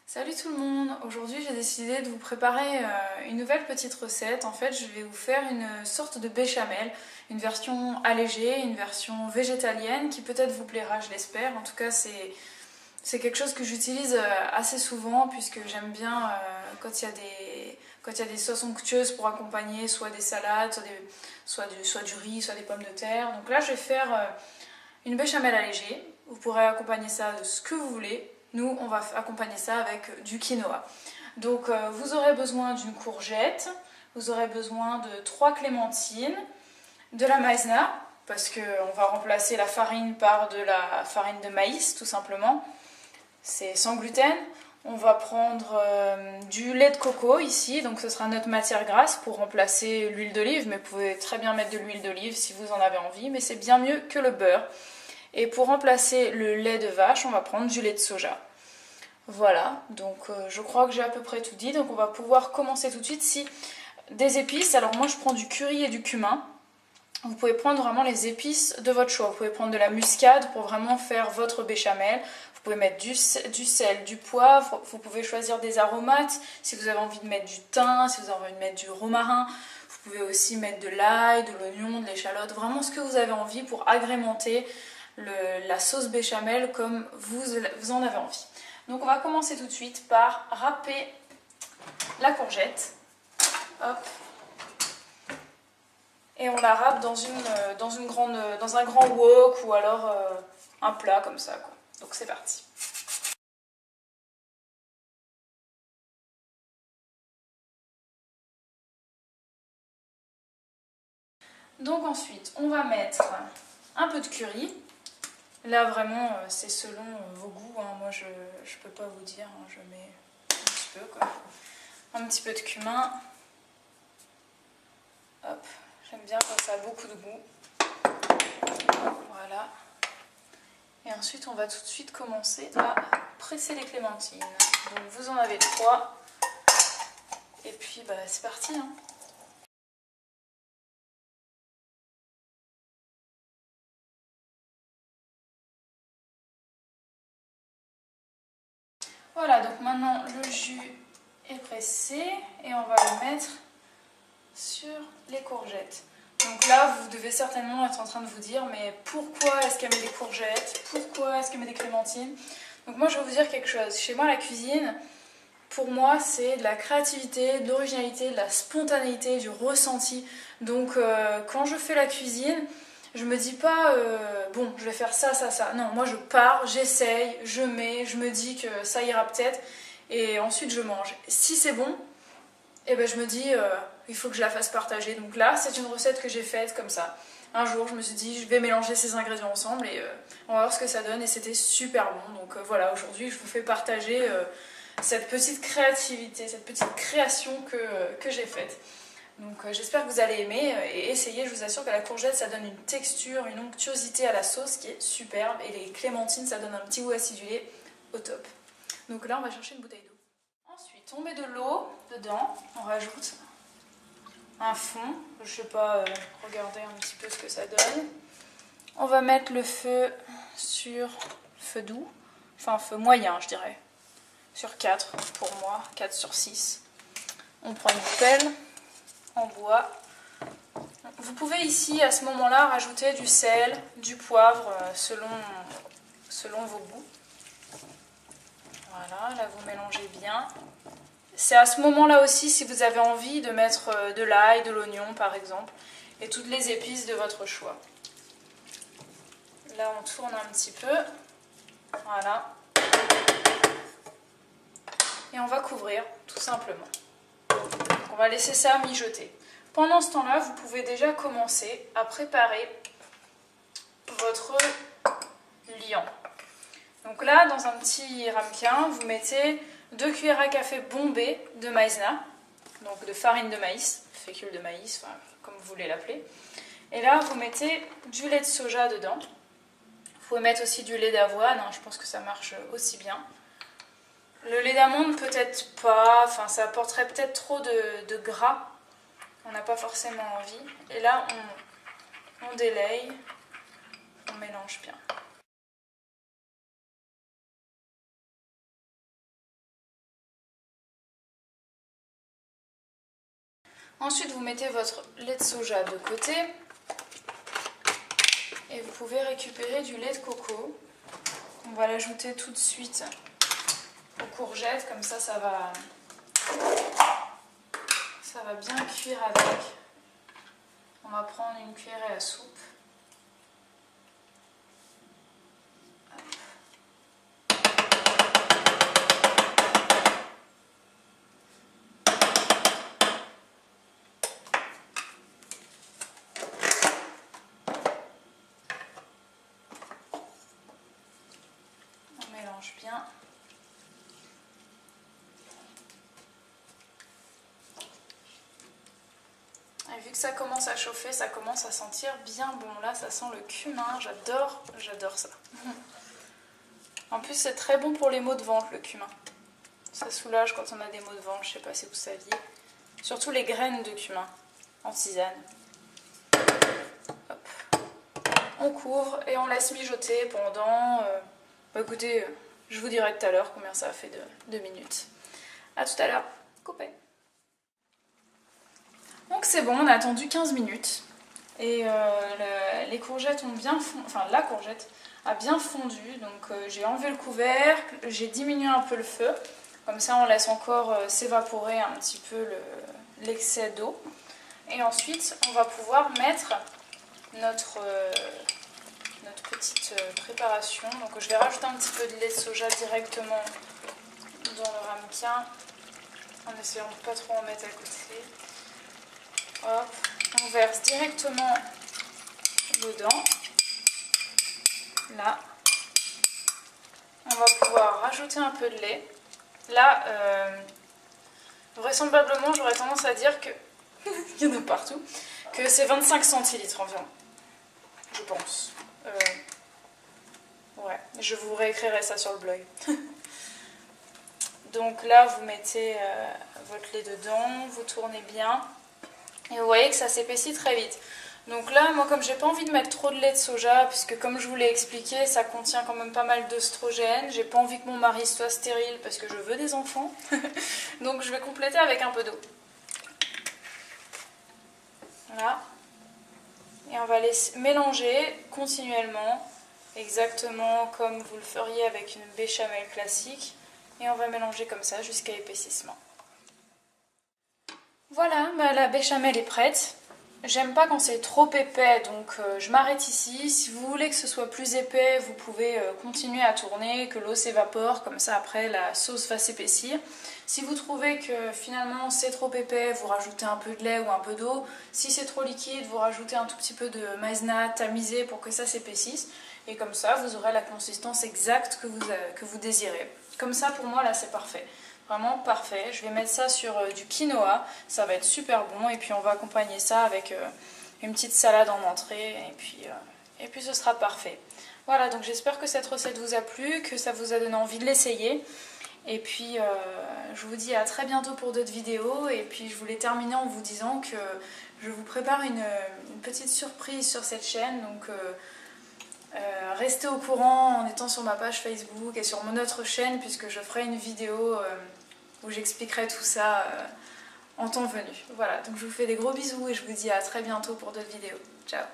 Salut tout le monde! Aujourd'hui j'ai décidé de vous préparer une nouvelle petite recette. En fait je vais vous faire une sorte de béchamel, une version allégée, une version végétalienne qui peut-être vous plaira, je l'espère. En tout cas c'est quelque chose que j'utilise assez souvent puisque j'aime bien quand il y a des sauces onctueuses pour accompagner soit des salades, soit du riz, soit des pommes de terre. Donc là je vais faire une béchamel allégée. Vous pourrez accompagner ça de ce que vous voulez. Nous, on va accompagner ça avec du quinoa. Donc, vous aurez besoin d'une courgette, vous aurez besoin de 3 clémentines, de la maïzena, parce qu'on va remplacer la farine par de la farine de maïs, tout simplement. C'est sans gluten. On va prendre du lait de coco ici, donc ce sera notre matière grasse pour remplacer l'huile d'olive, mais vous pouvez très bien mettre de l'huile d'olive si vous en avez envie, mais c'est bien mieux que le beurre. Et pour remplacer le lait de vache, on va prendre du lait de soja. Voilà, donc je crois que j'ai à peu près tout dit, donc on va pouvoir commencer tout de suite. Si des épices, alors moi je prends du curry et du cumin. Vous pouvez prendre vraiment les épices de votre choix. Vous pouvez prendre de la muscade pour vraiment faire votre béchamel. Vous pouvez mettre du sel, du poivre. Vous pouvez choisir des aromates. Si vous avez envie de mettre du thym, si vous avez envie de mettre du romarin. Vous pouvez aussi mettre de l'ail, de l'oignon, de l'échalote. Vraiment ce que vous avez envie pour agrémenter la sauce béchamel comme vous en avez envie. Donc on va commencer tout de suite par râper la courgette. Hop. Et on la râpe dans un grand wok ou alors un plat comme ça, quoi. Donc c'est parti. Donc ensuite, on va mettre un peu de curry. Là vraiment, c'est selon vos goûts, hein. Moi je peux pas vous dire, hein. Je mets un petit peu, quoi. Un petit peu de cumin. Hop, j'aime bien quand ça a beaucoup de goût. Voilà. Et ensuite, on va tout de suite commencer à presser les clémentines. Donc vous en avez 3. Et puis bah, c'est parti, hein. Voilà, donc maintenant le jus est pressé et on va le mettre sur les courgettes. Donc là, vous devez certainement être en train de vous dire, mais pourquoi est-ce qu'elle met des courgettes? Pourquoi est-ce qu'elle met des clémentines? Donc moi, je vais vous dire quelque chose. Chez moi, la cuisine, pour moi, c'est de la créativité, de l'originalité, de la spontanéité, du ressenti. Donc quand je fais la cuisine, je me dis pas, bon, je vais faire ça, ça, ça. Non, moi je pars, j'essaye, je mets, je me dis que ça ira peut-être. Et ensuite je mange. Si c'est bon, et ben je me dis, il faut que je la fasse partager. Donc là, c'est une recette que j'ai faite comme ça. Un jour, je me suis dit, je vais mélanger ces ingrédients ensemble et on va voir ce que ça donne. Et c'était super bon. Donc voilà, aujourd'hui, je vous fais partager cette petite créativité, cette petite création que j'ai faite. Donc j'espère que vous allez aimer et essayer. Je vous assure que la courgette, ça donne une texture, une onctuosité à la sauce qui est superbe. Et les clémentines, ça donne un petit goût acidulé au top. Donc là, on va chercher une bouteille d'eau. Ensuite, on met de l'eau dedans. On rajoute un fond. Je sais pas, regardez un petit peu ce que ça donne. On va mettre le feu sur feu doux. Enfin, feu moyen, je dirais. Sur 4 pour moi, 4 sur 6. On prend une pelle en bois. Vous pouvez ici, à ce moment-là, rajouter du sel, du poivre, selon vos goûts. Voilà, là vous mélangez bien. C'est à ce moment-là aussi, si vous avez envie, de mettre de l'ail, de l'oignon par exemple, et toutes les épices de votre choix. Là on tourne un petit peu. Voilà. Et on va couvrir, tout simplement. Donc on va laisser ça mijoter. Pendant ce temps-là, vous pouvez déjà commencer à préparer votre liant. Donc là, dans un petit ramequin, vous mettez 2 cuillères à café bombées de maïzena, donc de farine de maïs, fécule de maïs, enfin, comme vous voulez l'appeler. Et là, vous mettez du lait de soja dedans. Vous pouvez mettre aussi du lait d'avoine, hein, je pense que ça marche aussi bien. Le lait d'amande, peut-être pas, enfin ça apporterait peut-être trop de gras. On n'a pas forcément envie. Et là, on délaye, on mélange bien. Ensuite, vous mettez votre lait de soja de côté et vous pouvez récupérer du lait de coco. On va l'ajouter tout de suite aux courgettes, comme ça, ça va bien cuire avec. On va prendre une cuillerée à soupe. On mélange bien. Et vu que ça commence à chauffer, ça commence à sentir bien bon. Là, ça sent le cumin. J'adore ça. En plus, c'est très bon pour les maux de ventre, le cumin. Ça soulage quand on a des maux de ventre, je sais pas si vous saviez. Surtout les graines de cumin en tisane. Hop. On couvre et on laisse mijoter pendant... écoutez, je vous dirai tout à l'heure combien ça a fait de minutes. A tout à l'heure. Coupé. Donc c'est bon, on a attendu 15 minutes. Et les courgettes ont bien fondu, enfin la courgette a bien fondu. Donc j'ai enlevé le couvercle, j'ai diminué un peu le feu. Comme ça on laisse encore s'évaporer un petit peu l'excès d'eau. Et ensuite on va pouvoir mettre notre petite préparation. Donc je vais rajouter un petit peu de lait de soja directement dans le ramequin, en essayant de ne pas trop en mettre à côté. Hop, on verse directement dedans. Là, on va pouvoir rajouter un peu de lait. Là, vraisemblablement, j'aurais tendance à dire que il y en a partout, que c'est 25 centilitres environ, je pense. Ouais, je vous réécrirai ça sur le blog. Donc là, vous mettez votre lait dedans, vous tournez bien. Et vous voyez que ça s'épaissit très vite. Donc là, moi comme j'ai pas envie de mettre trop de lait de soja, puisque comme je vous l'ai expliqué, ça contient quand même pas mal d'œstrogènes. J'ai pas envie que mon mari soit stérile parce que je veux des enfants. Donc je vais compléter avec un peu d'eau. Voilà. Et on va les mélanger continuellement, exactement comme vous le feriez avec une béchamel classique. Et on va mélanger comme ça jusqu'à épaississement. Voilà, la béchamel est prête. J'aime pas quand c'est trop épais, donc je m'arrête ici. Si vous voulez que ce soit plus épais, vous pouvez continuer à tourner, que l'eau s'évapore, comme ça après la sauce va s'épaissir. Si vous trouvez que finalement c'est trop épais, vous rajoutez un peu de lait ou un peu d'eau. Si c'est trop liquide, vous rajoutez un tout petit peu de maïzena tamisé pour que ça s'épaississe. Et comme ça, vous aurez la consistance exacte que vous désirez. Comme ça, pour moi, là, c'est parfait. Vraiment parfait. Je vais mettre ça sur du quinoa, ça va être super bon. Et puis on va accompagner ça avec une petite salade en entrée. Et puis ce sera parfait. Voilà, donc j'espère que cette recette vous a plu, que ça vous a donné envie de l'essayer. Et puis je vous dis à très bientôt pour d'autres vidéos. Et puis je voulais terminer en vous disant que je vous prépare une petite surprise sur cette chaîne. Donc restez au courant en étant sur ma page Facebook et sur mon autre chaîne, puisque je ferai une vidéo où j'expliquerai tout ça en temps venu. Voilà, donc je vous fais des gros bisous et je vous dis à très bientôt pour d'autres vidéos. Ciao!